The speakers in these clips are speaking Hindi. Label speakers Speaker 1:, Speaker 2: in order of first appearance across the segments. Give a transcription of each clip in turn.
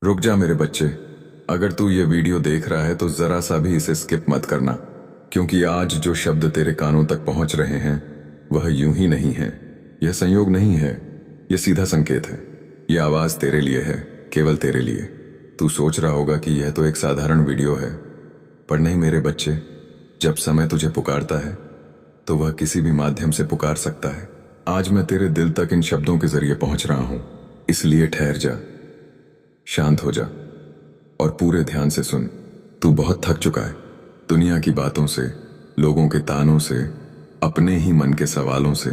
Speaker 1: रुक जा मेरे बच्चे। अगर तू ये वीडियो देख रहा है तो जरा सा भी इसे स्किप मत करना, क्योंकि आज जो शब्द तेरे कानों तक पहुंच रहे हैं वह यूं ही नहीं है। यह संयोग नहीं है, यह सीधा संकेत है। यह आवाज तेरे लिए है, केवल तेरे लिए। तू सोच रहा होगा कि यह तो एक साधारण वीडियो है, पर नहीं मेरे बच्चे। जब समय तुझे पुकारता है तो वह किसी भी माध्यम से पुकार सकता है। आज मैं तेरे दिल तक इन शब्दों के जरिए पहुंच रहा हूं, इसलिए ठहर जा, शांत हो जा और पूरे ध्यान से सुन। तू बहुत थक चुका है दुनिया की बातों से, लोगों के तानों से, अपने ही मन के सवालों से।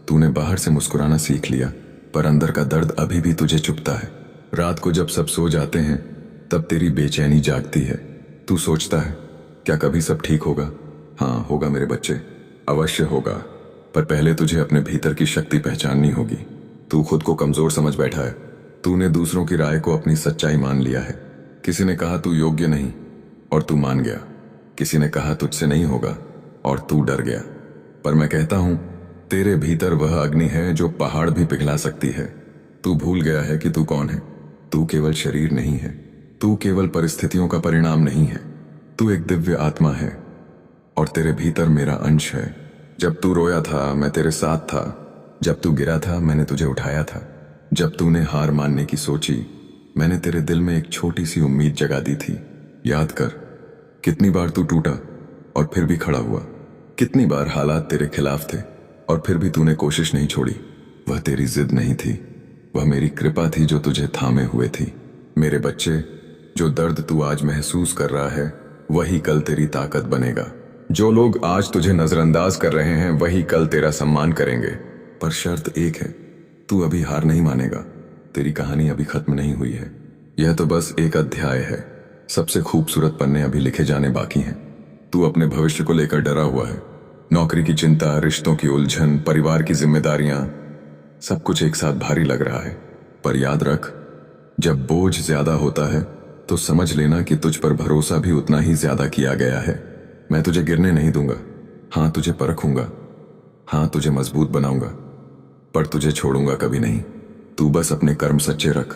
Speaker 1: तूने बाहर से मुस्कुराना सीख लिया, पर अंदर का दर्द अभी भी तुझे चुभता है। रात को जब सब सो जाते हैं तब तेरी बेचैनी जागती है। तू सोचता है क्या कभी सब ठीक होगा? हाँ होगा मेरे बच्चे, अवश्य होगा, पर पहले तुझे अपने भीतर की शक्ति पहचाननी होगी। तू खुद को कमजोर समझ बैठा है। तूने दूसरों की राय को अपनी सच्चाई मान लिया है। किसी ने कहा तू योग्य नहीं और तू मान गया। किसी ने कहा तुझसे नहीं होगा और तू डर गया। पर मैं कहता हूं, तेरे भीतर वह अग्नि है जो पहाड़ भी पिघला सकती है। तू भूल गया है कि तू कौन है। तू केवल शरीर नहीं है, तू केवल परिस्थितियों का परिणाम नहीं है। तू एक दिव्य आत्मा है और तेरे भीतर मेरा अंश है। जब तू रोया था मैं तेरे साथ था, जब तू गिरा था मैंने तुझे उठाया था, जब तूने हार मानने की सोची मैंने तेरे दिल में एक छोटी सी उम्मीद जगा दी थी। याद कर, कितनी बार तू टूटा और फिर भी खड़ा हुआ। कितनी बार हालात तेरे खिलाफ थे और फिर भी तूने कोशिश नहीं छोड़ी। वह तेरी जिद नहीं थी, वह मेरी कृपा थी जो तुझे थामे हुए थी। मेरे बच्चे, जो दर्द तू आज महसूस कर रहा है वही कल तेरी ताकत बनेगा। जो लोग आज तुझे नजरअंदाज कर रहे हैं वही कल तेरा सम्मान करेंगे। पर शर्त एक है, तू अभी हार नहीं मानेगा। तेरी कहानी अभी खत्म नहीं हुई है। यह तो बस एक अध्याय है। सबसे खूबसूरत पन्ने अभी लिखे जाने बाकी हैं। तू अपने भविष्य को लेकर डरा हुआ है। नौकरी की चिंता, रिश्तों की उलझन, परिवार की जिम्मेदारियां, सब कुछ एक साथ भारी लग रहा है। पर याद रख, जब बोझ ज्यादा होता है तो समझ लेना कि तुझ पर भरोसा भी उतना ही ज्यादा किया गया है। मैं तुझे गिरने नहीं दूंगा। हाँ तुझे परखूंगा, हाँ तुझे मजबूत बनाऊंगा, पर तुझे छोड़ूंगा कभी नहीं। तू बस अपने कर्म सच्चे रख,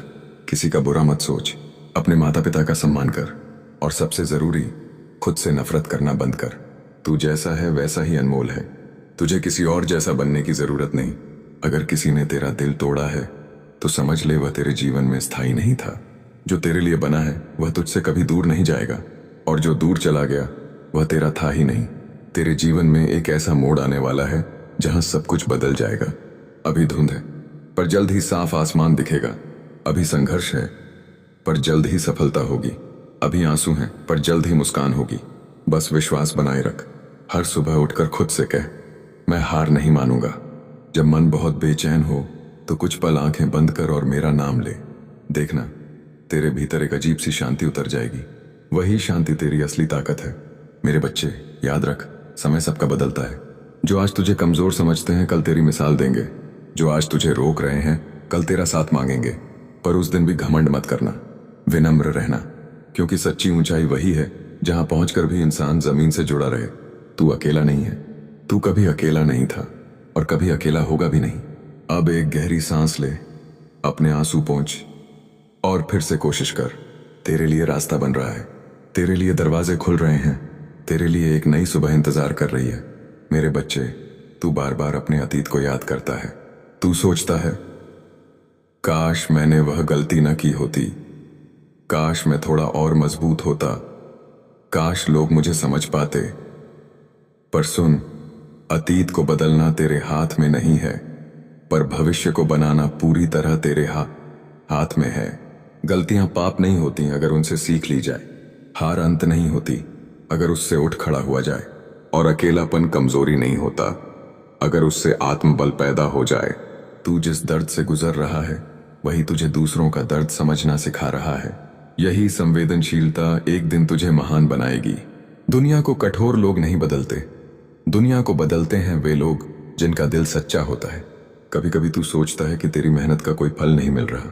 Speaker 1: किसी का बुरा मत सोच, अपने माता पिता का सम्मान कर और सबसे जरूरी, खुद से नफरत करना बंद कर। तू जैसा है वैसा ही अनमोल है। तुझे किसी और जैसा बनने की जरूरत नहीं। अगर किसी ने तेरा दिल तोड़ा है तो समझ ले वह तेरे जीवन में स्थायी नहीं था। जो तेरे लिए बना है वह तुझसे कभी दूर नहीं जाएगा, और जो दूर चला गया वह तेरा था ही नहीं। तेरे जीवन में एक ऐसा मोड़ आने वाला है जहां सब कुछ बदल जाएगा। अभी धुंध है पर जल्द ही साफ आसमान दिखेगा। अभी संघर्ष है पर जल्द ही सफलता होगी। अभी आंसू हैं पर जल्द ही मुस्कान होगी। बस विश्वास बनाए रख। हर सुबह उठकर खुद से कह, मैं हार नहीं मानूंगा। जब मन बहुत बेचैन हो तो कुछ पल आंखें बंद कर और मेरा नाम ले। देखना, तेरे भीतर एक अजीब सी शांति उतर जाएगी। वही शांति तेरी असली ताकत है। मेरे बच्चे, याद रख, समय सबका बदलता है। जो आज तुझे कमजोर समझते हैं कल तेरी मिसाल देंगे। जो आज तुझे रोक रहे हैं कल तेरा साथ मांगेंगे। पर उस दिन भी घमंड मत करना, विनम्र रहना, क्योंकि सच्ची ऊंचाई वही है जहां पहुंचकर भी इंसान जमीन से जुड़ा रहे। तू अकेला नहीं है। तू कभी अकेला नहीं था और कभी अकेला होगा भी नहीं। अब एक गहरी सांस ले, अपने आंसू पोंछ और फिर से कोशिश कर। तेरे लिए रास्ता बन रहा है, तेरे लिए दरवाजे खुल रहे हैं, तेरे लिए एक नई सुबह इंतजार कर रही है। मेरे बच्चे, तू बार बार अपने अतीत को याद करता है। तू सोचता है, काश मैंने वह गलती न की होती, काश मैं थोड़ा और मजबूत होता, काश लोग मुझे समझ पाते। पर सुन, अतीत को बदलना तेरे हाथ में नहीं है, पर भविष्य को बनाना पूरी तरह तेरे हाथ में है। गलतियां पाप नहीं होती अगर उनसे सीख ली जाए। हार अंत नहीं होती अगर उससे उठ खड़ा हुआ जाए। और अकेलापन कमजोरी नहीं होता अगर उससे आत्मबल पैदा हो जाए। तू जिस दर्द से गुजर रहा है वही तुझे दूसरों का दर्द समझना सिखा रहा है। यही संवेदनशीलता एक दिन तुझे महान बनाएगी। दुनिया को कठोर लोग नहीं बदलते, दुनिया को बदलते हैं वे लोग जिनका दिल सच्चा होता है। कभी कभी तू सोचता है कि तेरी मेहनत का कोई फल नहीं मिल रहा।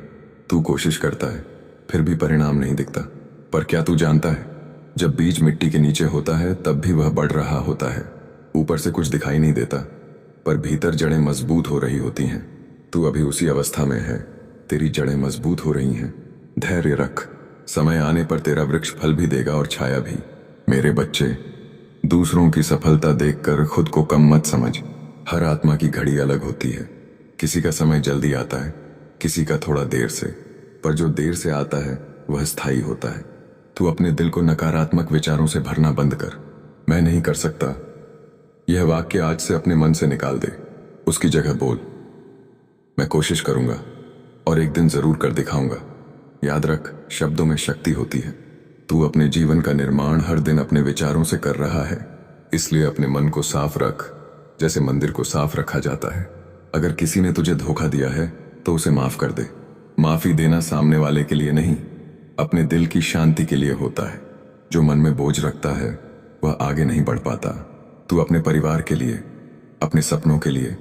Speaker 1: तू कोशिश करता है फिर भी परिणाम नहीं दिखता। पर क्या तू जानता है, जब बीज मिट्टी के नीचे होता है तब भी वह बढ़ रहा होता है। ऊपर से कुछ दिखाई नहीं देता पर भीतर जड़ें मजबूत हो रही होती हैं। तू अभी उसी अवस्था में है। तेरी जड़ें मजबूत हो रही हैं, धैर्य रख, समय आने पर तेरा वृक्ष फल भी देगा और छाया भी। मेरे बच्चे, दूसरों की सफलता देखकर खुद को कम मत समझ। हर आत्मा की घड़ी अलग होती है। किसी का समय जल्दी आता है, किसी का थोड़ा देर से, पर जो देर से आता है वह स्थायी होता है। तू अपने दिल को नकारात्मक विचारों से भरना बंद कर। मैं नहीं कर सकता, यह वाक्य आज से अपने मन से निकाल दे। उसकी जगह बोल, मैं कोशिश करूंगा और एक दिन जरूर कर दिखाऊंगा। याद रख, शब्दों में शक्ति होती है। तू अपने जीवन का निर्माण हर दिन अपने विचारों से कर रहा है, इसलिए अपने मन को साफ रख, जैसे मंदिर को साफ रखा जाता है। अगर किसी ने तुझे धोखा दिया है तो उसे माफ कर दे। माफी देना सामने वाले के लिए नहीं, अपने दिल की शांति के लिए होता है। जो मन में बोझ रखता है वह आगे नहीं बढ़ पाता। तू अपने परिवार के लिए, अपने सपनों के लिए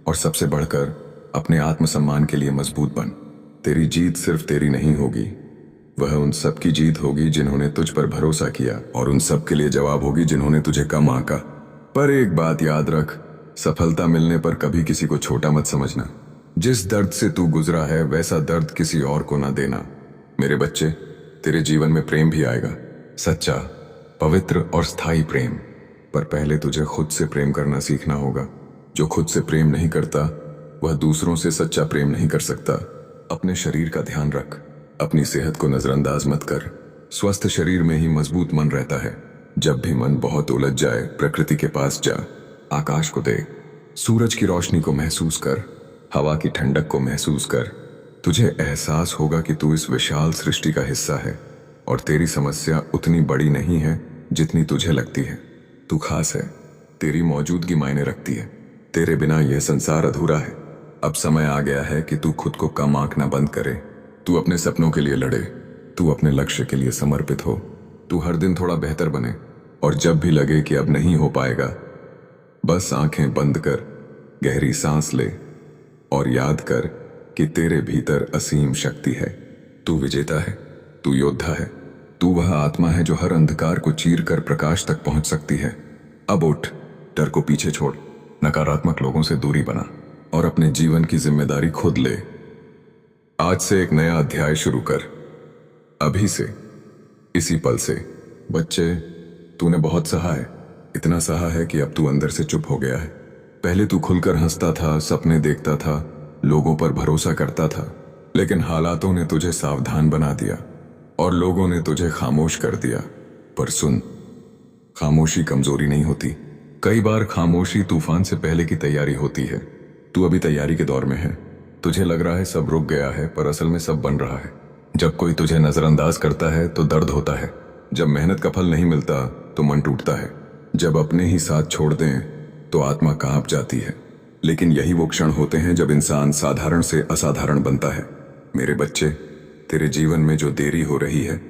Speaker 1: और सबसे बढ़कर अपने आत्मसम्मान के लिए मजबूत बन। तेरी जीत सिर्फ तेरी नहीं होगी, वह उन सब की जीत होगी जिन्होंने तुझ पर भरोसा किया, और उन सब के लिए जवाब होगी जिन्होंने तुझे कम आंका। पर एक बात याद रख, सफलता मिलने पर कभी किसी को छोटा मत समझना। जिस दर्द से तू गुजरा है वैसा दर्द किसी और को ना देना। मेरे बच्चे, तेरे जीवन में प्रेम भी आएगा, सच्चा, पवित्र और स्थायी प्रेम। पर पहले तुझे खुद से प्रेम करना सीखना होगा। जो खुद से प्रेम नहीं करता वह दूसरों से सच्चा प्रेम नहीं कर सकता। अपने शरीर का ध्यान रख, अपनी सेहत को नजरअंदाज मत कर। स्वस्थ शरीर में ही मजबूत मन रहता है। जब भी मन बहुत उलझ जाए, प्रकृति के पास जा, आकाश को देख, सूरज की रोशनी को महसूस कर, हवा की ठंडक को महसूस कर। तुझे एहसास होगा कि तू इस विशाल सृष्टि का हिस्सा है और तेरी समस्या उतनी बड़ी नहीं है जितनी तुझे लगती है। तू खास है, तेरी मौजूदगी मायने रखती है। तेरे बिना यह संसार अधूरा है। अब समय आ गया है कि तू खुद को कम आंकना बंद करे। तू अपने सपनों के लिए लड़े, तू अपने लक्ष्य के लिए समर्पित हो। तू हर दिन थोड़ा बेहतर बने, और जब भी लगे कि अब नहीं हो पाएगा, बस आंखें बंद कर, गहरी सांस ले और याद कर कि तेरे भीतर असीम शक्ति है। तू विजेता है, तू योद्धा है, तू वह आत्मा है जो हर अंधकार को चीर कर प्रकाश तक पहुंच सकती है। अब उठ, डर को पीछे छोड़, नकारात्मक लोगों से दूरी बना और अपने जीवन की जिम्मेदारी खुद ले। आज से एक नया अध्याय शुरू कर, अभी से, इसी पल से। बच्चे, तूने बहुत सहा है, इतना सहा है कि अब तू अंदर से चुप हो गया है। पहले तू खुलकर हंसता था, सपने देखता था, लोगों पर भरोसा करता था, लेकिन हालातों ने तुझे सावधान बना दिया और लोगों ने तुझे खामोश कर दिया। पर सुन, खामोशी कमजोरी नहीं होती। कई बार खामोशी तूफान से पहले की तैयारी होती है। तू अभी तैयारी के दौर में है। तुझे लग रहा है सब रुक गया है, पर असल में सब बन रहा है। जब कोई तुझे नजरअंदाज करता है तो दर्द होता है। जब मेहनत का फल नहीं मिलता तो मन टूटता है। जब अपने ही साथ छोड़ दें तो आत्मा कांप जाती है। लेकिन यही वो क्षण होते हैं जब इंसान साधारण से असाधारण बनता है। मेरे बच्चे, तेरे जीवन में जो देरी हो रही है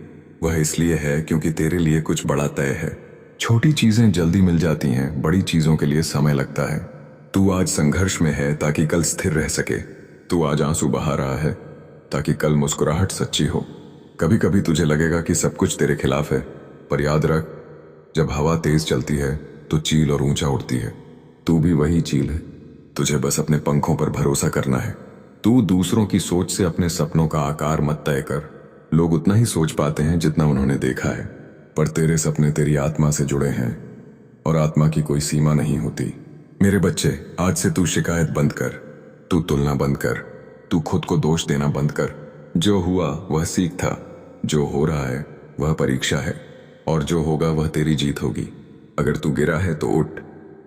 Speaker 1: वह इसलिए है क्योंकि तेरे लिए कुछ बड़ा तय है। छोटी चीजें जल्दी मिल जाती हैं, बड़ी चीजों के लिए समय लगता है। तू आज संघर्ष में है ताकि कल स्थिर रह सके। तू आज आंसू बहा रहा है ताकि कल मुस्कुराहट सच्ची हो। कभी कभी तुझे लगेगा कि सब कुछ तेरे खिलाफ है, पर याद रख, जब हवा तेज चलती है तो चील और ऊंचा उड़ती है। तू भी वही चील है। तुझे बस अपने पंखों पर भरोसा करना है। तू दूसरों की सोच से अपने सपनों का आकार मत तय कर। लोग उतना ही सोच पाते हैं जितना उन्होंने देखा है, पर तेरे सपने तेरी आत्मा से जुड़े हैं और आत्मा की कोई सीमा नहीं होती। मेरे बच्चे, आज से तू शिकायत बंद कर, तू तुलना बंद कर, तू खुद को दोष देना बंद कर। जो हुआ वह सीख था, जो हो रहा है वह परीक्षा है, और जो होगा वह तेरी जीत होगी। अगर तू गिरा है तो उठ,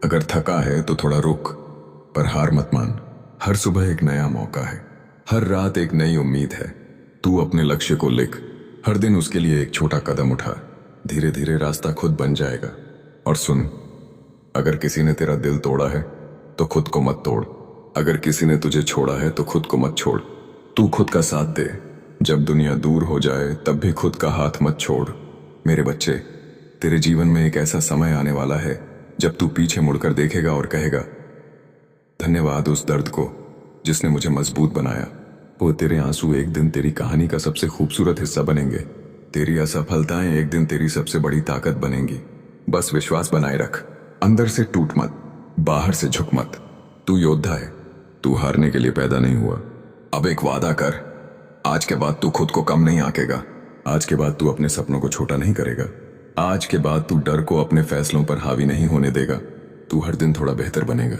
Speaker 1: अगर थका है तो थोड़ा रुक, पर हार मत मान। हर सुबह एक नया मौका है, हर रात एक नई उम्मीद है। तू अपने लक्ष्य को लिख, हर दिन उसके लिए एक छोटा कदम उठा। धीरे धीरे रास्ता खुद बन जाएगा। और सुन, अगर किसी ने तेरा दिल तोड़ा है तो खुद को मत तोड़। अगर किसी ने तुझे छोड़ा है तो खुद को मत छोड़। तू खुद का साथ दे। जब दुनिया दूर हो जाए तब भी खुद का हाथ मत छोड़। मेरे बच्चे, तेरे जीवन में एक ऐसा समय आने वाला है जब तू पीछे मुड़कर देखेगा और कहेगा, धन्यवाद उस दर्द को जिसने मुझे मजबूत बनाया। वो तेरे आंसू एक दिन तेरी कहानी का सबसे खूबसूरत हिस्सा बनेंगे। तेरी असफलताएं एक दिन तेरी सबसे बड़ी ताकत बनेंगी। बस विश्वास बनाए रख, अंदर से टूट मत, बाहर से झुक मत। तू योद्धा है, तू हारने के लिए पैदा नहीं हुआ। अब एक वादा कर, आज के बाद तू खुद को कम नहीं आंकेगा। आज के बाद तू अपने सपनों को छोटा नहीं करेगा। आज के बाद तू डर को अपने फैसलों पर हावी नहीं होने देगा। तू हर दिन थोड़ा बेहतर बनेगा,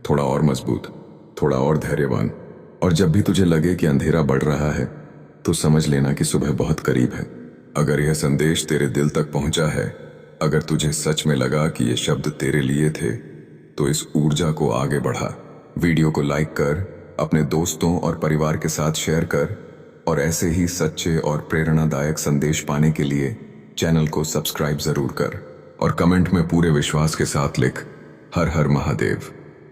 Speaker 1: थोड़ा और मजबूत, थोड़ा और धैर्यवान। और जब भी तुझे लगे कि अंधेरा बढ़ रहा है तो समझ लेना कि सुबह बहुत करीब है। अगर यह संदेश तेरे दिल तक पहुंचा है, अगर तुझे सच में लगा कि ये शब्द तेरे लिए थे, तो इस ऊर्जा को आगे बढ़ा। वीडियो को लाइक कर, अपने दोस्तों और परिवार के साथ शेयर कर, और ऐसे ही सच्चे और प्रेरणादायक संदेश पाने के लिए चैनल को सब्सक्राइब जरूर कर। और कमेंट में पूरे विश्वास के साथ लिख, हर हर महादेव।